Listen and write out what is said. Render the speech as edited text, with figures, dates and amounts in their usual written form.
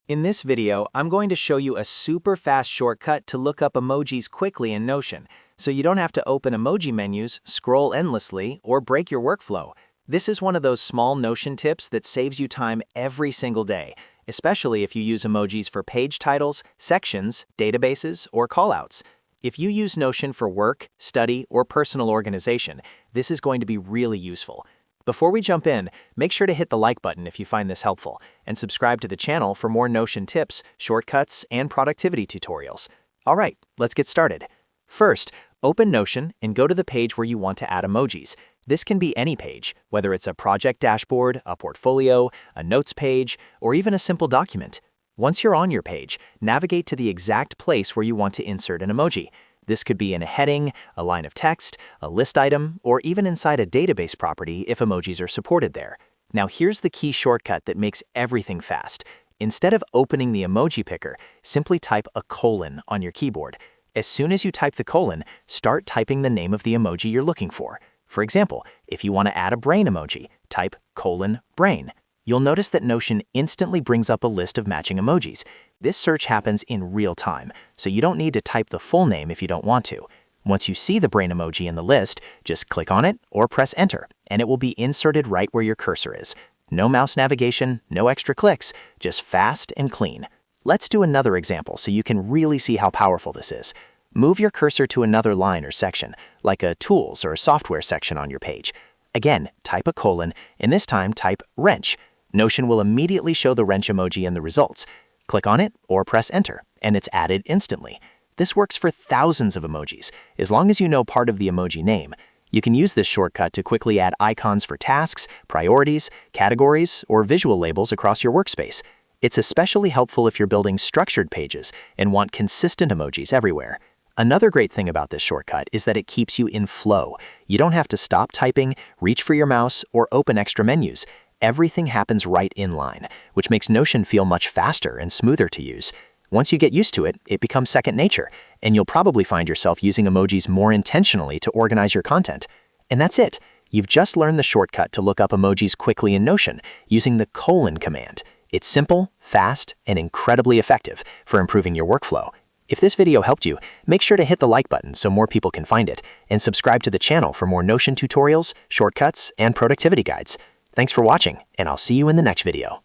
In this video, I'm going to show you a super fast shortcut to look up emojis quickly in Notion, so you don't have to open emoji menus, scroll endlessly, or break your workflow. This is one of those small Notion tips that saves you time every single day, especially if you use emojis for page titles, sections, databases, or callouts. If you use Notion for work, study, or personal organization, this is going to be really useful. Before we jump in, make sure to hit the like button if you find this helpful, and subscribe to the channel for more Notion tips, shortcuts, and productivity tutorials. All right, let's get started. First, open Notion and go to the page where you want to add emojis. This can be any page, whether it's a project dashboard, a portfolio, a notes page, or even a simple document. Once you're on your page, navigate to the exact place where you want to insert an emoji. This could be in a heading, a line of text, a list item, or even inside a database property if emojis are supported there. Now here's the key shortcut that makes everything fast. Instead of opening the emoji picker, simply type a colon on your keyboard. As soon as you type the colon, start typing the name of the emoji you're looking for. For example, if you want to add a brain emoji, type :brain. You'll notice that Notion instantly brings up a list of matching emojis. This search happens in real time, so you don't need to type the full name if you don't want to. Once you see the brain emoji in the list, just click on it or press enter, and it will be inserted right where your cursor is. No mouse navigation, no extra clicks, just fast and clean. Let's do another example so you can really see how powerful this is. Move your cursor to another line or section, like a tools or a software section on your page. Again, type a colon, and this time type wrench. Notion will immediately show the wrench emoji in the results. Click on it or press enter, and it's added instantly. This works for thousands of emojis, as long as you know part of the emoji name. You can use this shortcut to quickly add icons for tasks, priorities, categories, or visual labels across your workspace. It's especially helpful if you're building structured pages and want consistent emojis everywhere. Another great thing about this shortcut is that it keeps you in flow. You don't have to stop typing, reach for your mouse, or open extra menus. Everything happens right in line, which makes Notion feel much faster and smoother to use. Once you get used to it, it becomes second nature, and you'll probably find yourself using emojis more intentionally to organize your content. And that's it. You've just learned the shortcut to look up emojis quickly in Notion using the colon command. It's simple, fast, and incredibly effective for improving your workflow. If this video helped you, make sure to hit the like button so more people can find it, and subscribe to the channel for more Notion tutorials, shortcuts, and productivity guides. Thanks for watching, and I'll see you in the next video.